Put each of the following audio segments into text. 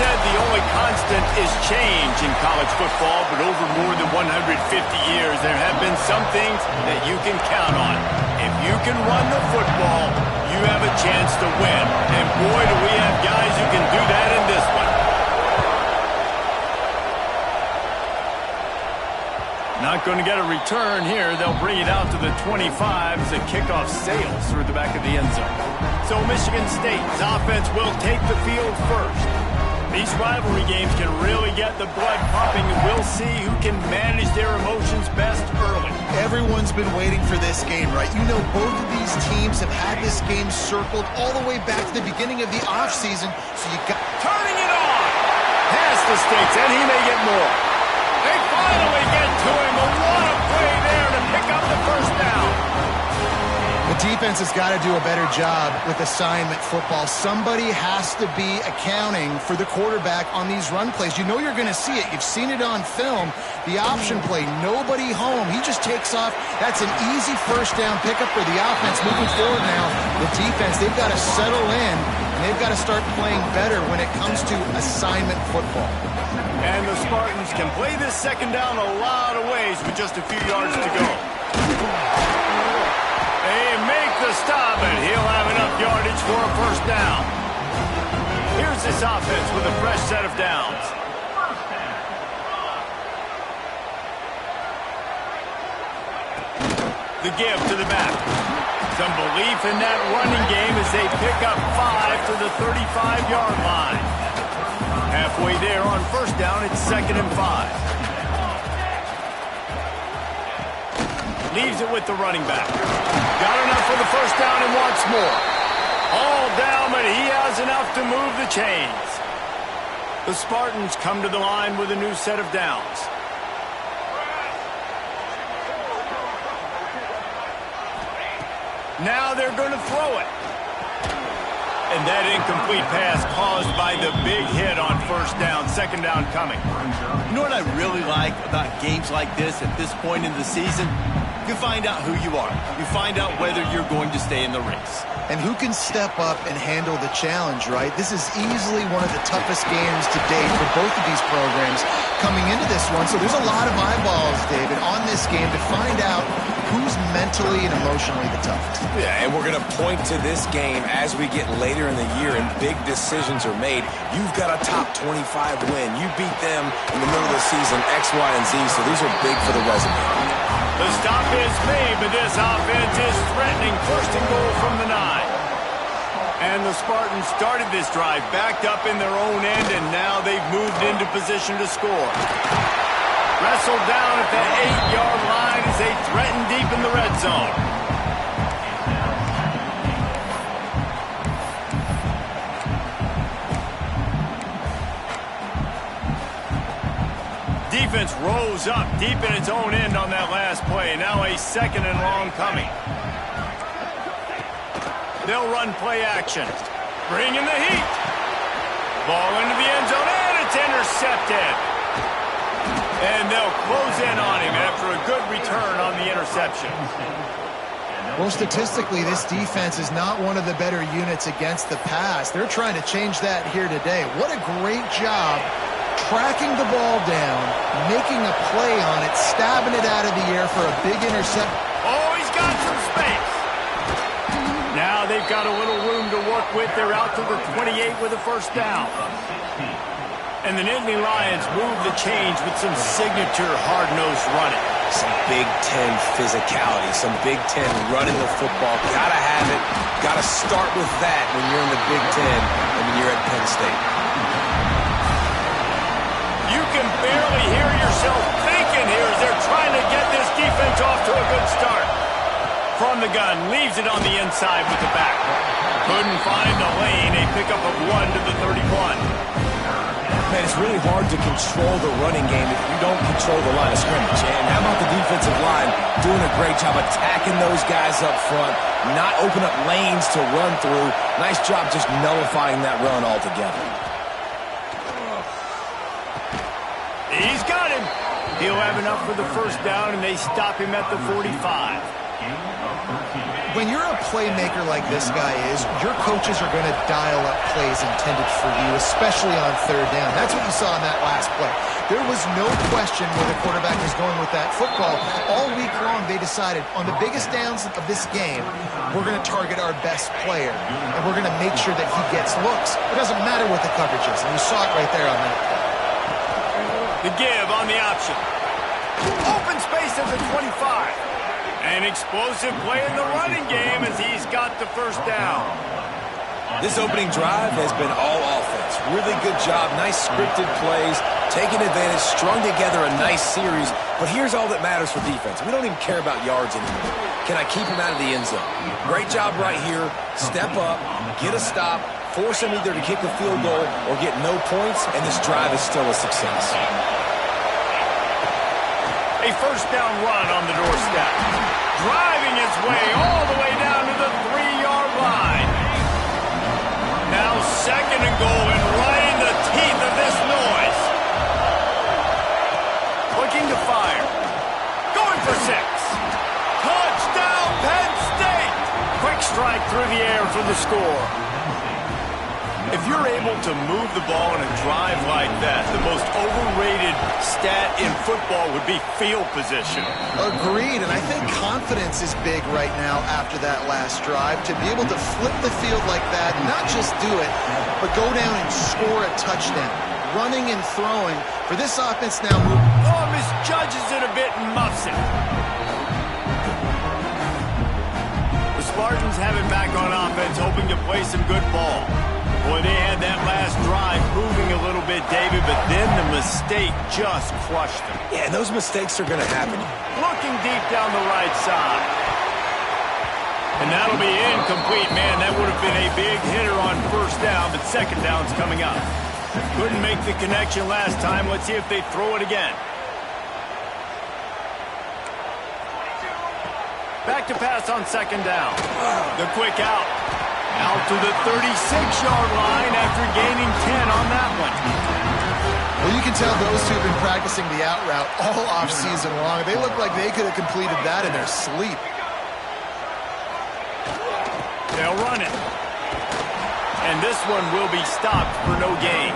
said the only constant is change in college football, but over more than 150 years, there have been some things that you can count on. If you can run the football, you have a chance to win. And boy, do we have guys who can do that in this one. Not going to get a return here. They'll bring it out to the 25 as the kickoff sails through the back of the end zone. So Michigan State's offense will take the field first. These rivalry games can really get the blood pumping, and we'll see who can manage their emotions best early. Everyone's been waiting for this game, right? You know, both of these teams have had this game circled all the way back to the beginning of the offseason, so you got... Turning it on! Past the stakes, and he may get more. They finally get to him, but what a play there to pick up the first down. The defense has got to do a better job with assignment football. Somebody has to be accounting for the quarterback on these run plays. You know you're going to see it. You've seen it on film. The option play, nobody home. He just takes off. That's an easy first down pickup for the offense. Moving forward now, the defense, they've got to settle in, and they've got to start playing better when it comes to assignment football. And the Spartans can play this second down a lot of ways with just a few yards to go. They make the stop, and he'll have enough yardage for a first down. Here's this offense with a fresh set of downs. The give to the back. Some belief in that running game as they pick up 5 to the 35-yard line. Halfway there on first down, it's 2nd and 5. Leaves it with the running back. Got enough for the first down and wants more. All down, but he has enough to move the chains. The Spartans come to the line with a new set of downs. Now they're going to throw it. And that incomplete pass caused by the big hit on first down, second down coming. You know what I really like about games like this at this point in the season? You find out who you are. You find out whether you're going to stay in the race. And who can step up and handle the challenge, right? This is easily one of the toughest games to date for both of these programs coming into this one. So there's a lot of eyeballs, David, on this game to find out who's mentally and emotionally the toughest. Yeah, and we're going to point to this game as we get later in the year and big decisions are made. You've got a top 25 win. You beat them in the middle of the season, X, Y, and Z, so these are big for the resume. The stop is made, but this offense is threatening. First and goal from the 9. And the Spartans started this drive backed up in their own end, and now they've moved into position to score. Wrestled down at the 8-yard line as they threaten deep in the red zone. Defense rose up deep in its own end on that last play. Now a 2nd and long coming. They'll run play action. Bring in the heat. Ball into the end zone, and it's intercepted. And they'll close in on him after a good return on the interception. Well, statistically, this defense is not one of the better units against the pass. They're trying to change that here today. What a great job tracking the ball down, making a play on it, stabbing it out of the air for a big intercept. Oh, he's got some space. Now they've got a little room to work with. They're out to the 28 with a first down. And the Nittany Lions move the change with some signature hard-nosed running. Some Big Ten physicality, some Big Ten running the football. Gotta have it. Gotta start with that when you're in the Big Ten and when you're at Penn State. You can barely hear yourself thinking here as they're trying to get this defense off to a good start. From the gun, leaves it on the inside with the back. Couldn't find the lane. A pickup of 1 to the 31. Man, it's really hard to control the running game if you don't control the line of scrimmage. And how about the defensive line doing a great job attacking those guys up front, not open up lanes to run through. Nice job just nullifying that run altogether. He's got him. He'll have enough for the first down, and they stop him at the 45. when you're a playmaker like this guy is, your coaches are going to dial up plays intended for you, especially on third down. That's what you saw in that last play. There was no question where the quarterback was going with that football. All week long, they decided on the biggest downs of this game, we're going to target our best player, and we're going to make sure that he gets looks. It doesn't matter what the coverage is, and you saw it right there on that play. The give on the option. Open space at the 25. An explosive play in the running game as he's got the first down. This opening drive has been all offense. Really good job, nice scripted plays, taking advantage, strung together a nice series. But here's all that matters for defense. We don't even care about yards anymore. Can I keep him out of the end zone? Great job right here. Step up, get a stop, force him either to kick a field goal or get no points, and this drive is still a success. A first down run on the doorstep. Driving his way all the way down to the 3-yard line. Now second and goal and right in the teeth of this noise. Looking to fire. Going for 6. Touchdown, Penn State. Quick strike through the air for the score. If you're able to move the ball in a drive like that, the most overrated stat in football would be field position. Agreed, and I think confidence is big right now after that last drive. To be able to flip the field like that, not just do it, but go down and score a touchdown. Running and throwing for this offense now. Oh, misjudges it a bit and muffs it. The Spartans have it back on offense, hoping to play some good ball. Boy, they had that last drive moving a little bit, David, but then the mistake just crushed them. Yeah, and those mistakes are going to happen. Looking deep down the right side. And that'll be incomplete. Man, that would have been a big hitter on first down, but second down's coming up. Couldn't make the connection last time. Let's see if they throw it again. Back to pass on second down. The quick out. Out to the 36-yard line after gaining 10 on that one. Well, you can tell those two have been practicing the out route all offseason long. They look like they could have completed that in their sleep. They'll run it. And this one will be stopped for no gain.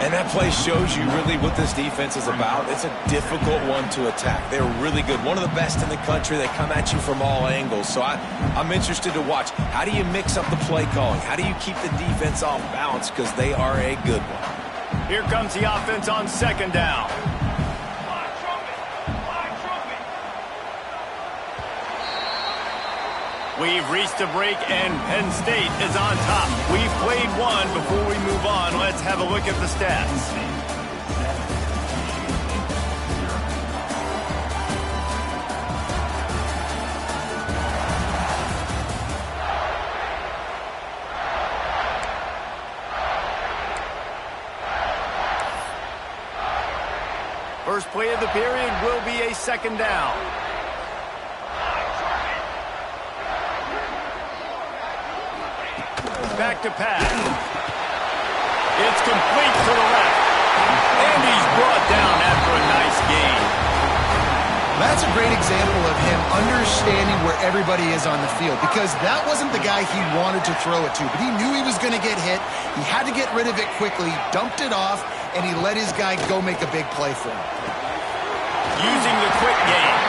And that play shows you really what this defense is about. It's a difficult one to attack. They're really good. One of the best in the country. They come at you from all angles. So I'm interested to watch. How do you mix up the play calling? How do you keep the defense off balance? Because they are a good one. Here comes the offense on second down. We've reached a break, and Penn State is on top. We've played one. Before we move on, let's have a look at the stats. First play of the period will be a second down. Back to pass. It's complete to the left. And he's brought down after a nice gain. That's a great example of him understanding where everybody is on the field, because that wasn't the guy he wanted to throw it to, but he knew he was going to get hit. He had to get rid of it quickly, dumped it off, and he let his guy go make a big play for him. Using the quick game.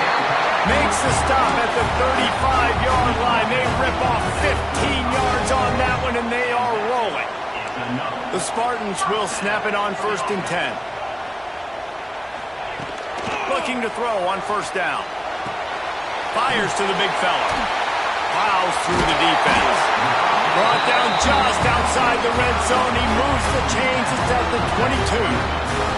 Makes the stop at the 35-yard line. They rip off 15 yards on that one, and they are rolling. The Spartans will snap it on 1st and 10. Looking to throw on first down. Fires to the big fella. Plows through the defense. Brought down just outside the red zone. He moves the chains. It's at the 22.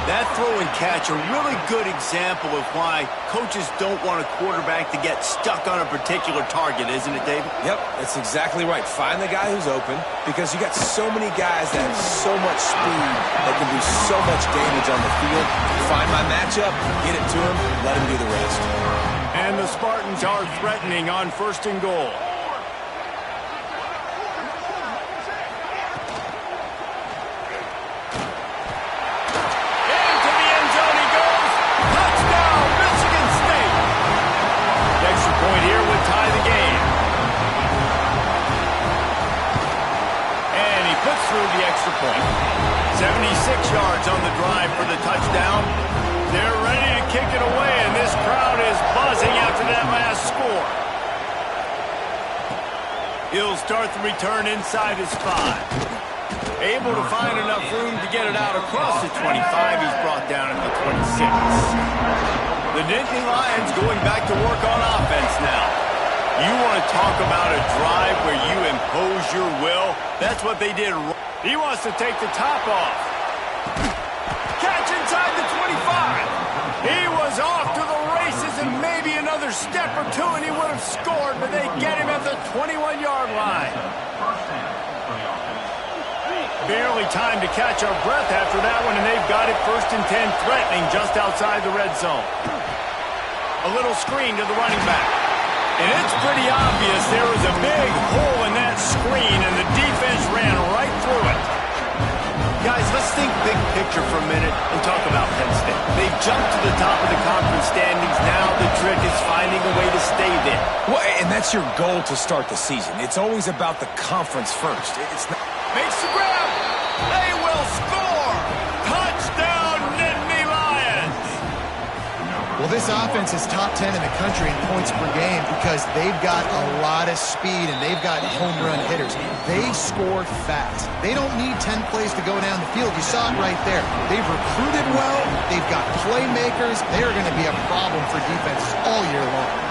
That throw and catch, a really good example of why coaches don't want a quarterback to get stuck on a particular target, isn't it, David? Yep, that's exactly right. Find the guy who's open, because you got so many guys that have so much speed that can do so much damage on the field. Find my matchup, get it to him, let him do the rest. And the Spartans are threatening on 1st and goal. Point here would tie the 76 yards on the drive for the touchdown. They're ready to kick it away, and this crowd is buzzing after that last score. He'll start the return inside his 5. Able to find enough room to get it out across the 25. He's brought down at the 26. The Nittany Lions going back to work on offense now. You want to talk about a drive where you impose your will? That's what they did. He wants to take the top off. Catch inside the 25. He was off to the races and maybe another step or two and he would have scored, but they get him at the 21-yard line. Barely time to catch our breath after that one, and they've got it 1st and 10, threatening just outside the red zone. A little screen to the running back. And it's pretty obvious there was a big hole in that screen, and the defense ran right through it. Guys, let's think big picture for a minute and talk about Penn State. They've jumped to the top of the conference standings. Now the trick is finding a way to stay there. Well, and that's your goal to start the season. It's always about the conference first. It's not... Makes the grab. They will score. Touchdown, Nittany Lions. Well, this offense is top 10 in the country in points per game because they've got a lot of speed and they've got home run hitters. They score fast. They don't need 10 plays to go down the field. You saw it right there. They've recruited well. They've got playmakers. They are going to be a problem for defenses all year long.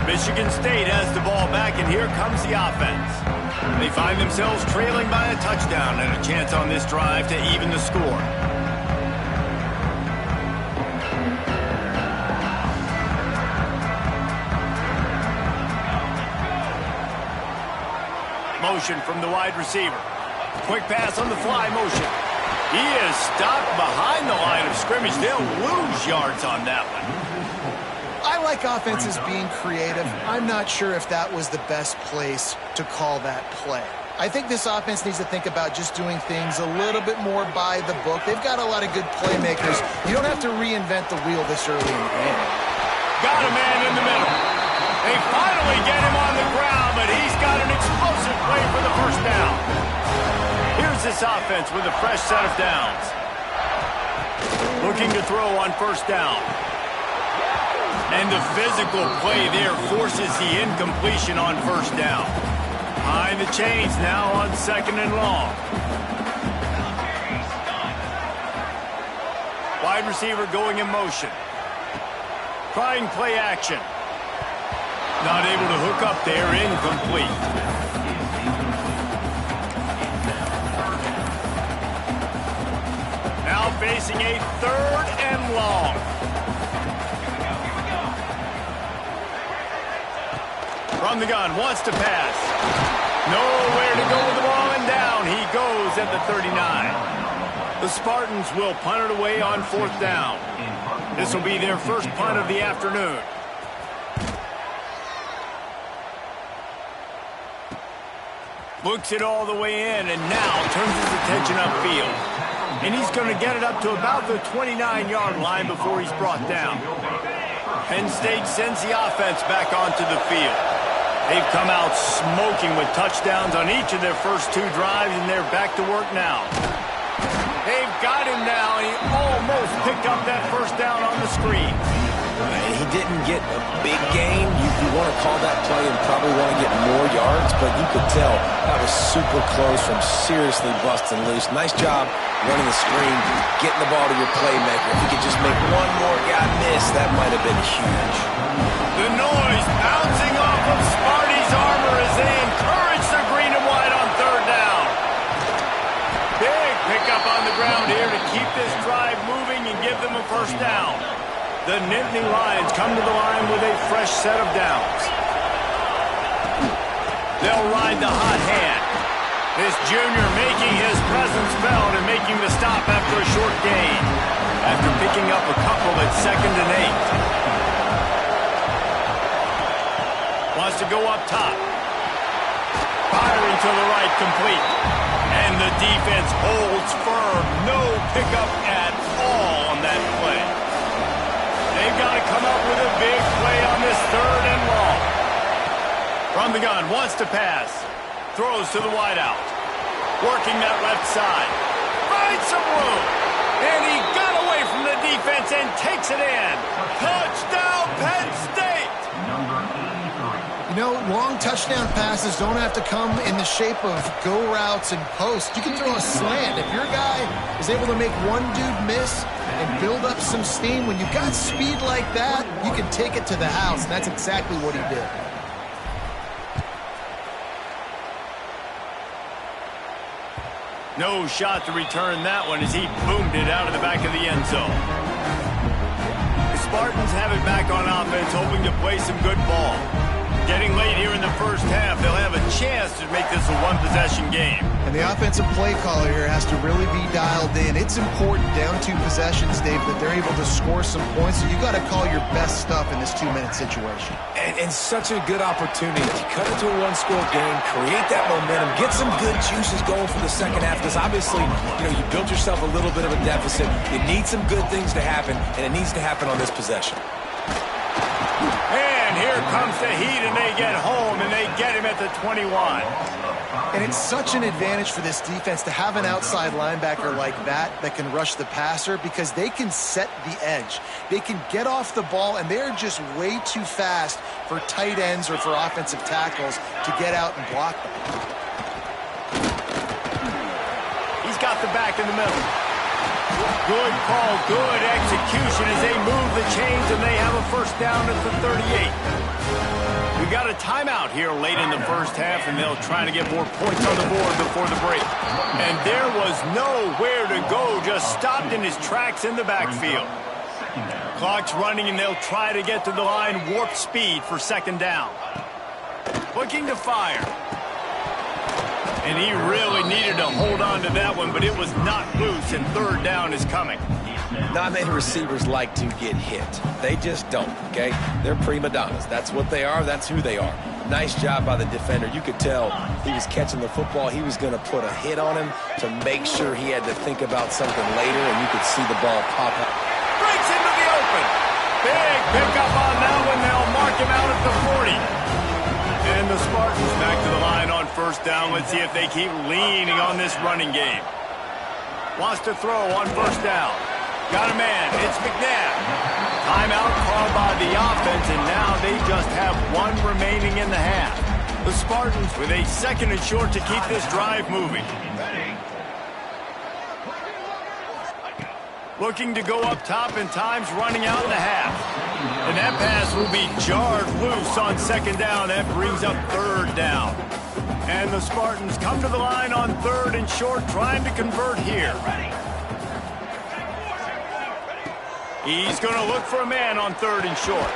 Michigan State has the ball back, and here comes the offense. They find themselves trailing by a touchdown and a chance on this drive to even the score. Motion from the wide receiver. Quick pass on the fly motion. He is stopped behind the line of scrimmage. They'll lose yards on that one. I like offenses being creative. I'm not sure if that was the best place to call that play. I think this offense needs to think about just doing things a little bit more by the book. They've got a lot of good playmakers. You don't have to reinvent the wheel this early in the game. Got a man in the middle. They finally get him on the ground, but he's got an explosive play for the first down. Here's this offense with a fresh set of downs. Looking to throw on first down. And the physical play there forces the incompletion on first down. Behind the chains now on 2nd and long. Wide receiver going in motion. Trying play action. Not able to hook up there, incomplete. Now facing a 3rd and long. From the gun, wants to pass. Nowhere to go with the ball, and down he goes at the 39. The Spartans will punt it away on 4th down. This will be their first punt of the afternoon. Looks it all the way in, and now turns his attention upfield. And he's going to get it up to about the 29-yard line before he's brought down. Penn State sends the offense back onto the field. They've come out smoking with touchdowns on each of their first 2 drives, and they're back to work now. They've got him now, and he almost picked up that first down on the screen. And he didn't get a big gain. You want to call that play and probably want to get more yards, but you could tell that was super close from seriously busting loose. Nice job running the screen, getting the ball to your playmaker. If he could just make one more guy miss, that might have been huge. The noise bouncing off of Sparty's armor as they encourage the green and white on 3rd down. Big pickup on the ground here to keep this drive moving and give them a first down. The Nittany Lions come to the line with a fresh set of downs. They'll ride the hot hand. This junior making his presence felt and making the stop after a short gain. After picking up a couple at 2nd and 8. Wants to go up top. Firing to the right, complete. And the defense holds firm. No pickup at all From the gun, wants to pass. Throws to the wideout. Working that left side. Finds some room. And he got away from the defense and takes it in. Touchdown, Penn State! You know, long touchdown passes don't have to come in the shape of go routes and posts. You can throw a slant. If your guy is able to make one dude miss and build up some steam, when you've got speed like that, you can take it to the house. And that's exactly what he did. No shot to return that one as he boomed it out of the back of the end zone. The Spartans have it back on offense, hoping to play some good ball. Getting late here in the first half, they'll have a chance to make this a one-possession game. And the offensive play caller here has to really be dialed in. It's important down 2 possessions, Dave, that they're able to score some points. So you've got to call your best stuff in this 2-minute situation. And such a good opportunity to cut into a one-score game, create that momentum, get some good juices going for the second half. Because obviously, you built yourself a little bit of a deficit. You need some good things to happen, and it needs to happen on this possession. And here comes the heat, and they get home, and they get him at the 21. And it's such an advantage for this defense to have an outside linebacker like that can rush the passer, because they can set the edge. They can get off the ball, and they're just way too fast for tight ends or for offensive tackles to get out and block them. He's got the back in the middle. Good call, good execution as they move the chains, and they have a first down at the 38. We got a timeout here late in the first half, and they'll try to get more points on the board before the break. And there was nowhere to go, just stopped in his tracks in the backfield. Clock's running, and they'll try to get to the line, warp speed for second down. Looking to fire. And he really needed to hold on to that one, but it was not loose, and third down is coming. Not many receivers like to get hit. They just don't, okay? They're prima donnas. That's what they are. That's who they are. Nice job by the defender. You could tell he was catching the football. He was going to put a hit on him to make sure he had to think about something later, and you could see the ball pop up. Breaks into the open. Big pickup on that one. They'll mark him out at the 40. And the Spartans back to the line on first down. Let's see if they keep leaning on this running game. Wants to throw on first down. Got a man. It's McNabb. Timeout called by the offense, and now they just have one remaining in the half. The Spartans with a second and short to keep this drive moving. Looking to go up top, and time's running out in the half. And that pass will be jarred loose on second down. That brings up third down. And the Spartans come to the line on third and short, trying to convert here. He's going to look for a man on third and short.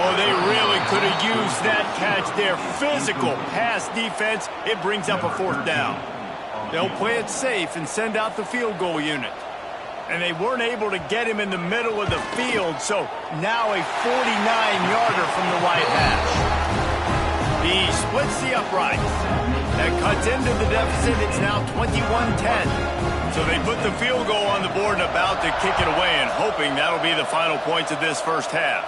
Oh, they really could have used that catch there. Physical pass defense. It brings up a fourth down. They'll play it safe and send out the field goal unit. And they weren't able to get him in the middle of the field, so now a 49-yarder from the right hash. He splits the uprights. That cuts into the deficit. It's now 21-10. So they put the field goal on the board and about to kick it away, and hoping that'll be the final points of this first half.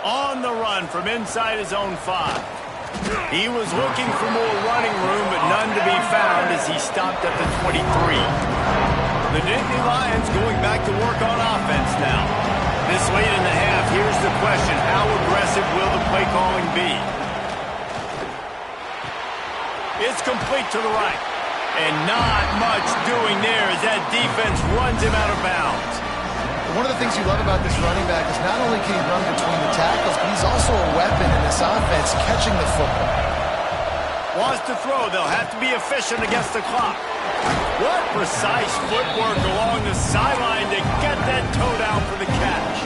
On the run from inside his own 5. He was looking for more running room, but none to be found as he stopped at the 23. The Nittany Lions going back to work on offense now. This late in the half, here's the question: how aggressive will the play calling be? It's complete to the right. And not much doing there as that defense runs him out of bounds. One of the things you love about this running back is not only can he run between the tackles, but he's also a weapon in this offense, catching the football. Wants to throw. They'll have to be efficient against the clock. What precise footwork along the sideline to get that toe down for the catch.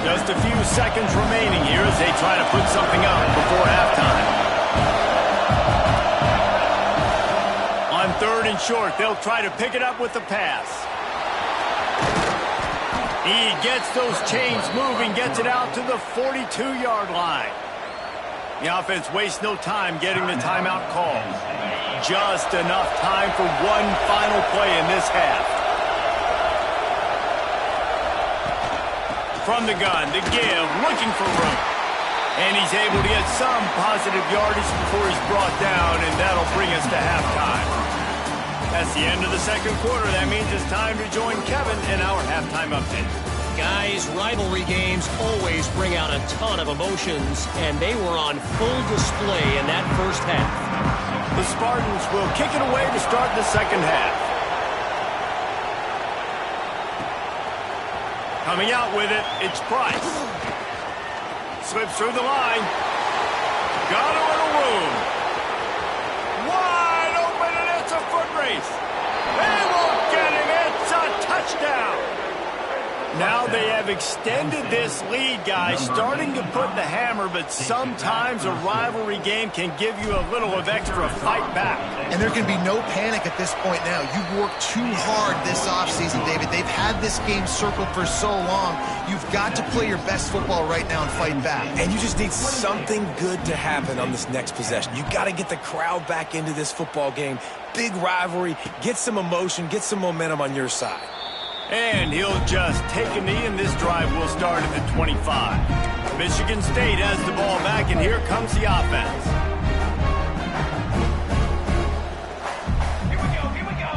Just a few seconds remaining here as they try to put something up before halftime. On third and short, they'll try to pick it up with the pass. He gets those chains moving, gets it out to the 42-yard line. The offense wastes no time getting the timeout called. Just enough time for one final play in this half. From the gun, the give, looking for room. And he's able to get some positive yardage before he's brought down, and that'll bring us to halftime. That's the end of the second quarter. That means it's time to join Kevin in our halftime update. Guys, rivalry games always bring out a ton of emotions, and they were on full display in that first half. The Spartans will kick it away to start the second half. Coming out with it, it's Price. Slips through the line. Got a little room. Wide open, and it's a foot race. They won't get him. It's a touchdown. Now they have extended this lead, guys, starting to put the hammer, but sometimes a rivalry game can give you a little of extra fight back. And there can be no panic at this point now. You've worked too hard this offseason, David. They've had this game circled for so long. You've got to play your best football right now and fight back. And you just need something good to happen on this next possession. You got to get the crowd back into this football game. Big rivalry. Get some emotion. Get some momentum on your side. And he'll just take a knee, and this drive will start at the 25. Michigan State has the ball back, and here comes the offense. Here we go.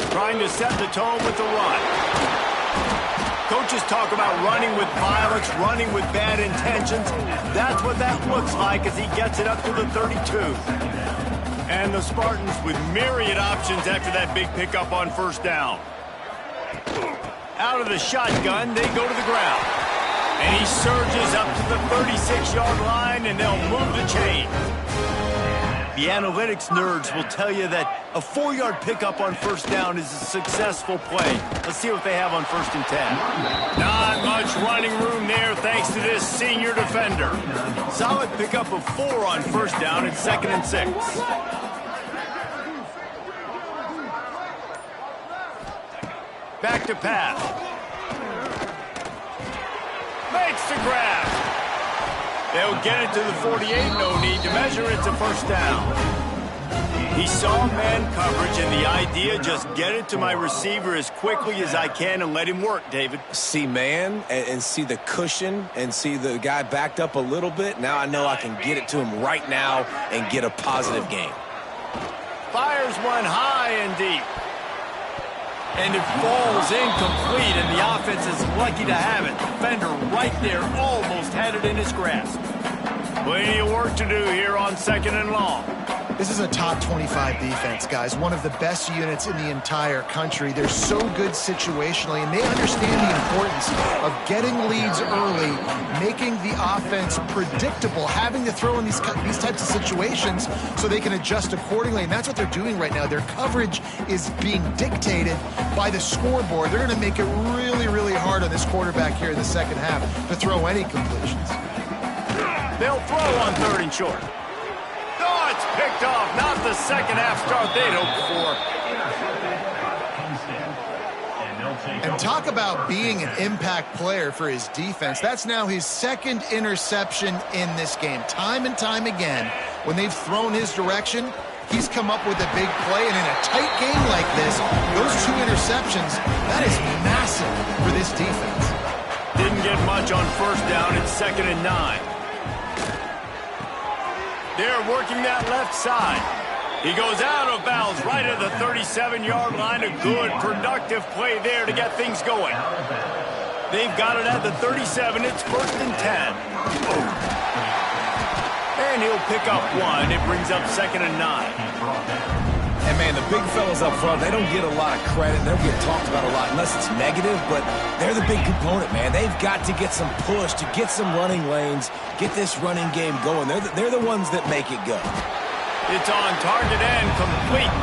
Trying to set the tone with the run. Coaches talk about running with violence, running with bad intentions. That's what that looks like as he gets it up to the 32. And the Spartans with myriad options after that big pickup on first down. Out of the shotgun, they go to the ground. And he surges up to the 36-yard line, and they'll move the chain. The analytics nerds will tell you that a 4-yard pickup on first down is a successful play. Let's see what they have on 1st and 10. Not much running room there thanks to this senior defender. Solid pickup of 4 on first down at 2nd and 6. Back to pass. Makes the grab. They'll get it to the 48. No need to measure. It's a first down. He saw man coverage, and the idea, just get it to my receiver as quickly as I can and let him work, David. See man and see the cushion and see the guy backed up a little bit. Now I know I can get it to him right now and get a positive gain. Fires one high and deep. And it falls incomplete, and the offense is lucky to have it. Defender right there almost had it in his grasp. Plenty of work to do here on 2nd and long. This is a top 25 defense, guys. One of the best units in the entire country. They're so good situationally, and they understand the importance of getting leads early, making the offense predictable, having to throw in these types of situations so they can adjust accordingly, and that's what they're doing right now. Their coverage is being dictated by the scoreboard. They're going to make it really, really hard on this quarterback here in the second half to throw any completions. They'll throw on 3rd and short. Oh, it's picked off. Not the second half start they'd hoped for. And talk about being an impact player for his defense. That's now his 2nd interception in this game. Time and time again, when they've thrown his direction, he's come up with a big play. And in a tight game like this, those 2 interceptions, that is massive for this defense. Didn't get much on first down. It's 2nd and 9. They're working that left side. He goes out of bounds right at the 37-yard line. A good, productive play there to get things going. They've got it at the 37. It's 1st and 10. And he'll pick up 1. It brings up 2nd and 9. And, man, the big fellas up front, they don't get a lot of credit. They don't get talked about a lot unless it's negative, but they're the big component, man. They've got to get some push, to get some running lanes, get this running game going. They're the ones that make it go. It's on target and complete.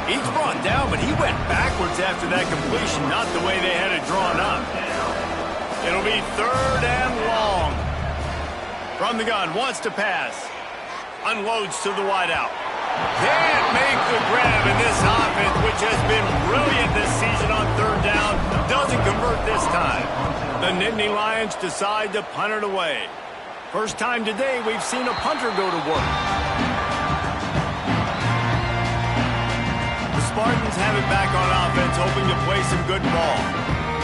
He's brought down, but he went backwards after that completion, not the way they had it drawn up. It'll be 3rd and long. From the gun, wants to pass. Unloads to the wideout. Can't make the grab, in this offense, which has been brilliant this season on 3rd down, doesn't convert this time. The Nittany Lions decide to punt it away. First time today we've seen a punter go to work. The Spartans have it back on offense, hoping to play some good ball.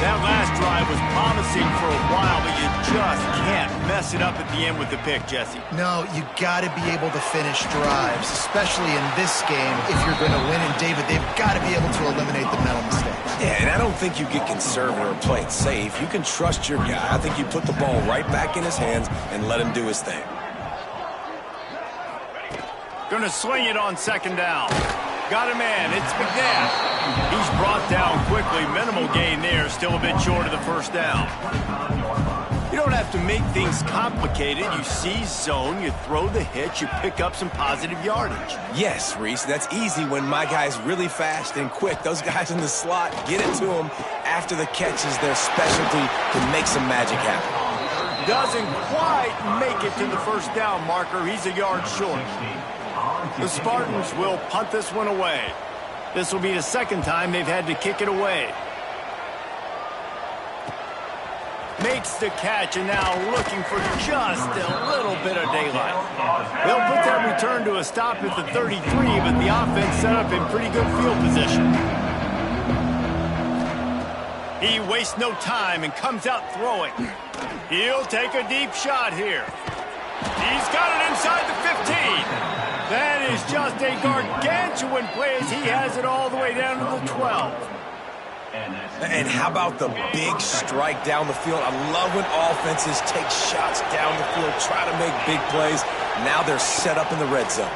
That last drive was promising for a while, but you just can't mess it up at the end with the pick, Jesse. No, you got to be able to finish drives, especially in this game if you're going to win. And David, they've got to be able to eliminate the mental mistakes. Yeah, and I don't think you get conservative or play it safe. You can trust your guy. I think you put the ball right back in his hands and let him do his thing. Gonna swing it on second down. Got a man. It's McNabb. He's brought down quickly. Minimal gain there. Still a bit short of the first down. You don't have to make things complicated. You seize zone, you throw the hitch, you pick up some positive yardage. Yes, Reese, that's easy when my guy's really fast and quick. Those guys in the slot, get it to them after the catch is their specialty to make some magic happen. Doesn't quite make it to the first down marker. He's a yard short. The Spartans will punt this one away. This will be the second time they've had to kick it away. Makes the catch, and now looking for just a little bit of daylight. They'll put that return to a stop at the 33, but the offense set up in pretty good field position. He wastes no time and comes out throwing. He'll take a deep shot here. He's got it inside the 15. That is just a gargantuan play as he has it all the way down to the 12. And how about the big strike down the field? I love when offenses take shots down the field, try to make big plays. Now they're set up in the red zone.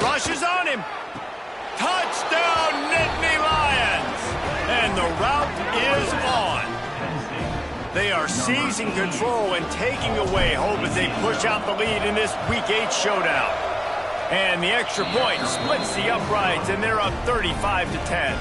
Rushes on him. Touchdown, Nittany Lions. And the route is on. They are seizing control and taking away hope as they push out the lead in this Week 8 showdown. And the extra point splits the uprights, and they're up 35-10.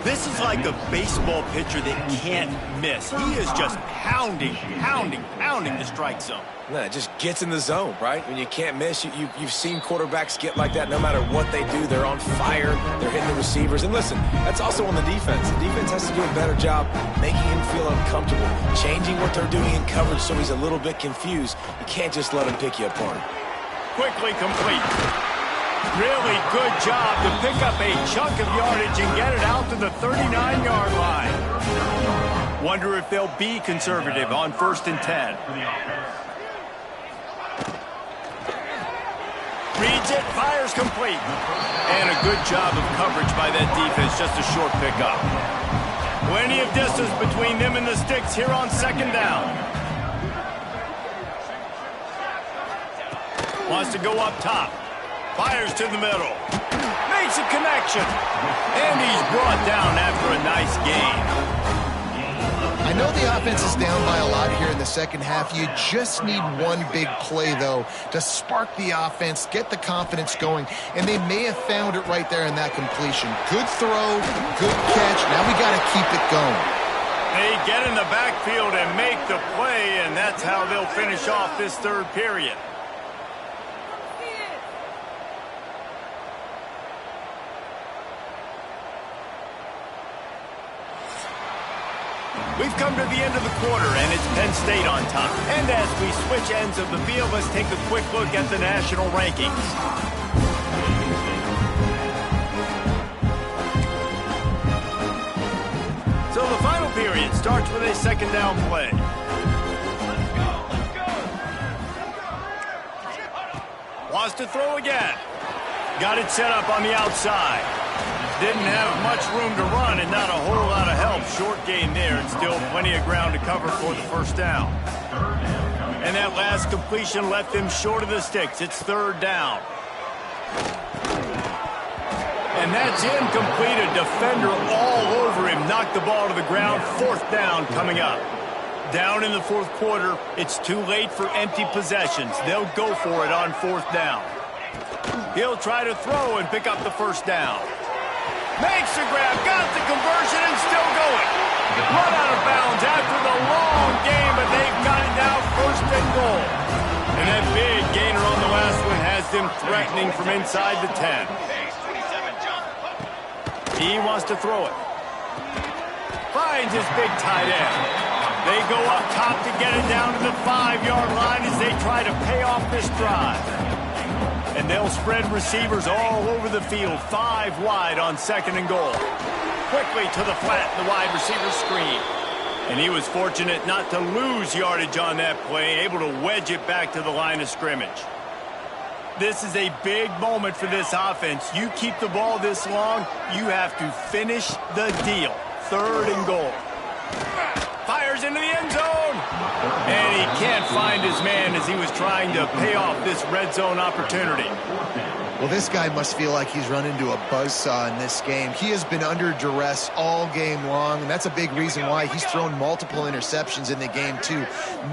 This is like a baseball pitcher that can't miss. He is just pounding the strike zone. No, it just gets in the zone, right? When you can't miss, you've seen quarterbacks get like that no matter what they do. They're on fire. They're hitting the receivers. And listen, that's also on the defense. The defense has to do a better job making him feel uncomfortable, changing what they're doing in coverage so he's a little bit confused. You can't just let him pick you apart. Quickly complete. Really good job to pick up a chunk of yardage and get it out to the 39-yard line. Wonder if they'll be conservative on 1st and 10. Reads it, fires complete. And a good job of coverage by that defense, just a short pickup. Plenty of distance between them and the sticks here on second down. Wants to go up top. Fires to the middle. Makes a connection. And he's brought down after a nice gain. I know the offense is down by a lot here in the second half. You just need one big play, though, to spark the offense, get the confidence going, and they may have found it right there in that completion. Good throw, good catch. Now we got to keep it going. They get in the backfield and make the play, and that's how they'll finish off this third period. We've come to the end of the quarter, and it's Penn State on top. And as we switch ends of the field, let's take a quick look at the national rankings. So the final period starts with a second down play. Wants to throw again. Got it set up on the outside. Didn't have much room to run and not a whole lot of help. Short gain there and still plenty of ground to cover for the first down. And that last completion left them short of the sticks. It's third down. And that's incomplete. A defender all over him. Knocked the ball to the ground. Fourth down coming up. Down in the fourth quarter. It's too late for empty possessions. They'll go for it on fourth down. He'll try to throw and pick up the first down. Makes the grab, got the conversion, and still going. Run out of bounds after the long game, but they've got it now first and goal. And that big gainer on the last one has them threatening from inside the 10. He wants to throw it. Finds his big tight end. They go up top to get it down to the 5-yard line as they try to pay off this drive. And they'll spread receivers all over the field, 5 wide on 2nd and goal. Quickly to the flat, the wide receiver screen. And he was fortunate not to lose yardage on that play, able to wedge it back to the line of scrimmage. This is a big moment for this offense. You keep the ball this long, you have to finish the deal. 3rd and goal. Fires into the end zone. And he can't find his man as he was trying to pay off this red zone opportunity. Well, this guy must feel like he's run into a buzzsaw in this game. He has been under duress all game long, and that's a big reason why he's thrown multiple interceptions in the game, too.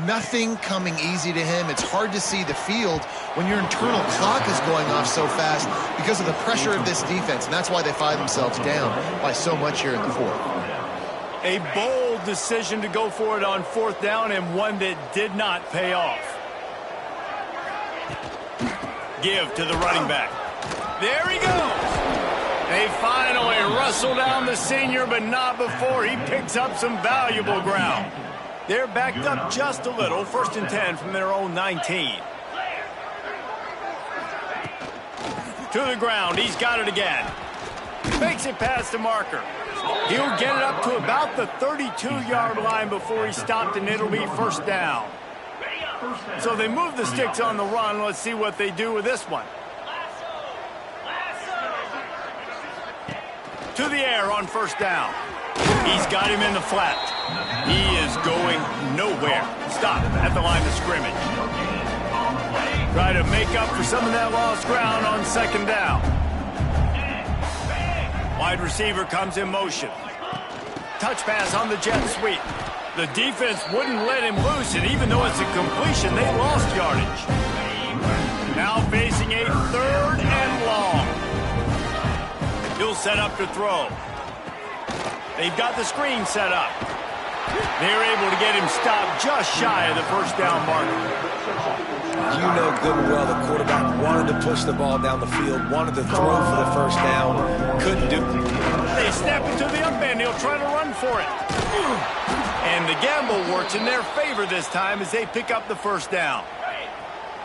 Nothing coming easy to him. It's hard to see the field when your internal clock is going off so fast because of the pressure of this defense, and that's why they find themselves down by so much here in the 4th. A bold decision to go for it on 4th down, and one that did not pay off. Give to the running back. There he goes. They finally wrestle down the senior, but not before he picks up some valuable ground. They're backed up just a little. 1st and 10 from their own 19. To the ground. He's got it again. Makes it past the marker. He'll get it up to about the 32-yard line before he stopped, and it'll be 1st down. So they move the sticks on the run. Let's see what they do with this one. To the air on 1st down. He's got him in the flat. He is going nowhere. Stop at the line of scrimmage. Try to make up for some of that lost ground on 2nd down. Wide receiver comes in motion. Touch pass on the jet sweep. The defense wouldn't let him loose, and even though it's a completion, they lost yardage. Now facing a 3rd and long. He'll set up to throw. They've got the screen set up. They're able to get him stopped just shy of the 1st down marker. You know good and well the quarterback wanted to push the ball down the field, wanted to throw for the 1st down, couldn't do it. They snap it to the up end. He'll try to run for it. And the gamble works in their favor this time as they pick up the 1st down.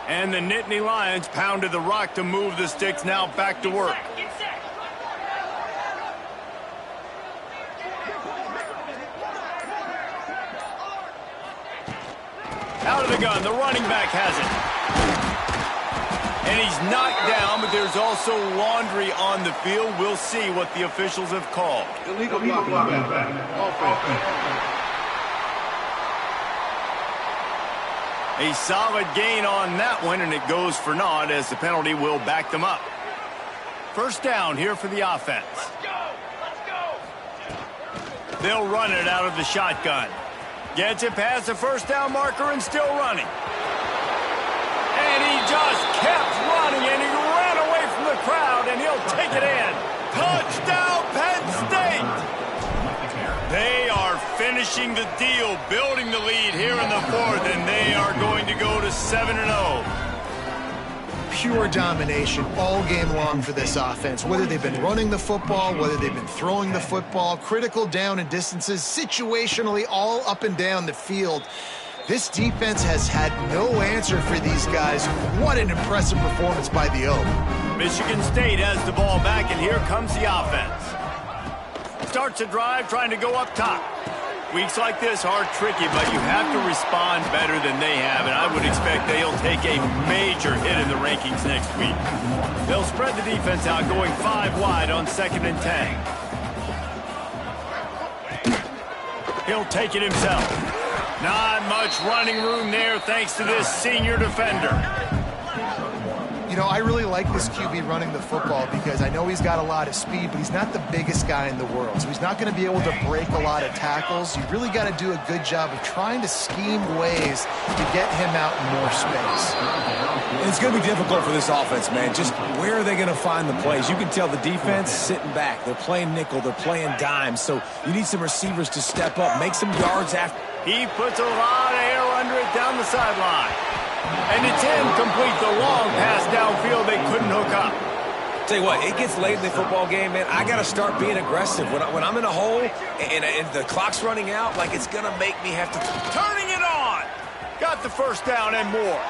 And the Nittany Lions pounded the rock to move the sticks, now back to work. Out of the gun, the running back has it. And he's knocked down, but there's also laundry on the field. We'll see what the officials have called. Illegal blocking. A solid gain on that one, and it goes for naught as the penalty will back them up. 1st down here for the offense. Let's go. They'll run it out of the shotgun. Gets it past the 1st down marker and still running. And he just kept running, and he ran away from the crowd, and he'll take it in. Touchdown, Penn State! They are finishing the deal, building the lead here in the 4th, and they are going to go to 7-0. Pure domination all game long for this offense. Whether they've been running the football, whether they've been throwing the football, critical down and distances, situationally all up and down the field. This defense has had no answer for these guys. What an impressive performance by the O. Michigan State has the ball back, and here comes the offense. Starts a drive trying to go up top. Weeks like this are tricky, but you have to respond better than they have, and I would expect they'll take a major hit in the rankings next week. They'll spread the defense out, going 5 wide on 2nd and 10. He'll take it himself. Not much running room there thanks to this senior defender. You know, I really like this QB running the football because I know he's got a lot of speed, but he's not the biggest guy in the world. So he's not going to be able to break a lot of tackles. You really got to do a good job of trying to scheme ways to get him out in more space. It's going to be difficult for this offense, man. Just where are they going to find the plays? You can tell the defense sitting back. They're playing nickel. They're playing dime. So you need some receivers to step up, make some yards after. He puts a lot of air under it down the sideline. And it's incomplete. The long pass downfield, they couldn't hook up. Tell you what, it gets late in the football game, man. I got to start being aggressive. When I'm in a hole and the clock's running out, like it's going to make me have to. Turning it on. Got the 1st down and more.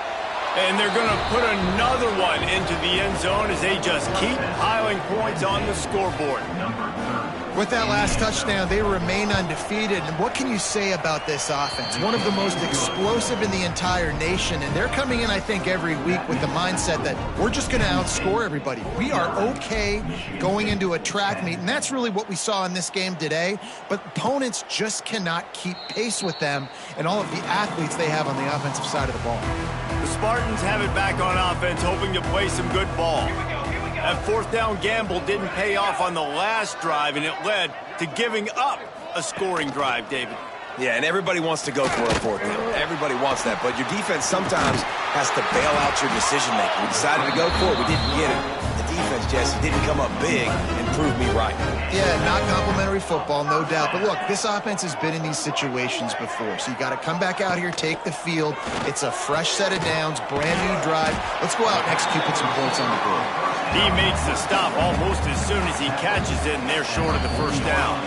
And they're going to put another one into the end zone as they just keep piling points on the scoreboard. With that last touchdown, they remain undefeated. And what can you say about this offense? One of the most explosive in the entire nation. And they're coming in, I think, every week with the mindset that we're just going to outscore everybody. We are okay going into a track meet. And that's really what we saw in this game today. But opponents just cannot keep pace with them and all of the athletes they have on the offensive side of the ball. The Spartans have it back on offense, hoping to play some good ball. That fourth down gamble didn't pay off on the last drive, and it led to giving up a scoring drive, David. Yeah, and everybody wants to go for a fourth down. Everybody wants that, but your defense sometimes has to bail out your decision-making. We decided to go for it. We didn't get it. The defense, Jesse, didn't come up big and prove me right. Yeah, not complimentary football, no doubt. But look, this offense has been in these situations before, so you got to come back out here, take the field. It's a fresh set of downs, brand new drive. Let's go out and execute, put some points on the board. He makes the stop almost as soon as he catches it, and they're short of the first down.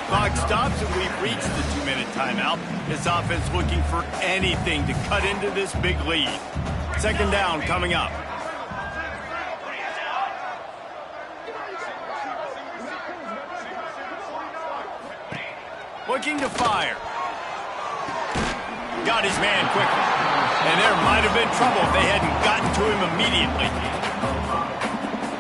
Clock stops, and we've reached the 2-minute timeout. This offense looking for anything to cut into this big lead. Second down coming up. Looking to fire. Got his man quickly. And there might have been trouble if they hadn't gotten to him immediately.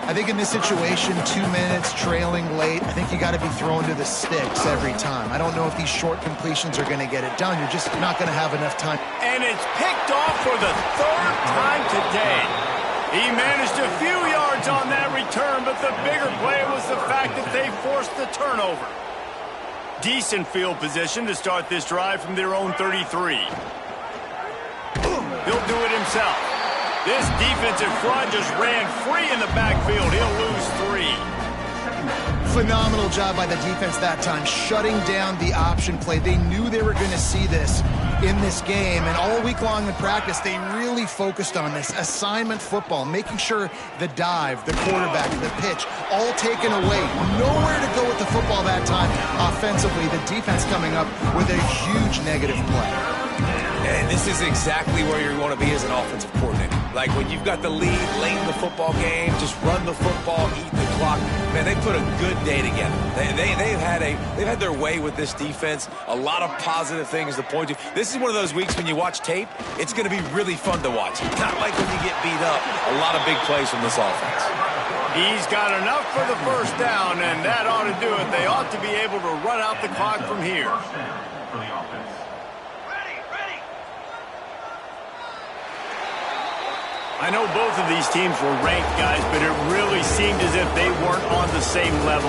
I think in this situation, 2 minutes, trailing late, I think you got to be thrown to the sticks every time. I don't know if these short completions are going to get it done. You're just not going to have enough time. And it's picked off for the third time today. He managed a few yards on that return, but the bigger play was the fact that they forced the turnover. Decent field position to start this drive from their own 33. He'll do it himself. This defensive front just ran free in the backfield. He'll lose 3. Phenomenal job by the defense that time, shutting down the option play. They knew they were going to see this in this game, and all week long in practice, they really focused on this assignment football, making sure the dive, the quarterback, the pitch, all taken away. Nowhere to go with the football that time offensively. The defense coming up with a huge negative play. And this is exactly where you want to be as an offensive coordinator. Like when you've got the lead late in the football game, just run the football, eat the clock. Man, they put a good day together. They've had their way with this defense. A lot of positive things to point to. This is one of those weeks when you watch tape, it's going to be really fun to watch. Not like when you get beat up. A lot of big plays from this offense. He's got enough for the first down, and that ought to do it. They ought to be able to run out the clock from here. I know both of these teams were ranked, guys, but it really seemed as if they weren't on the same level.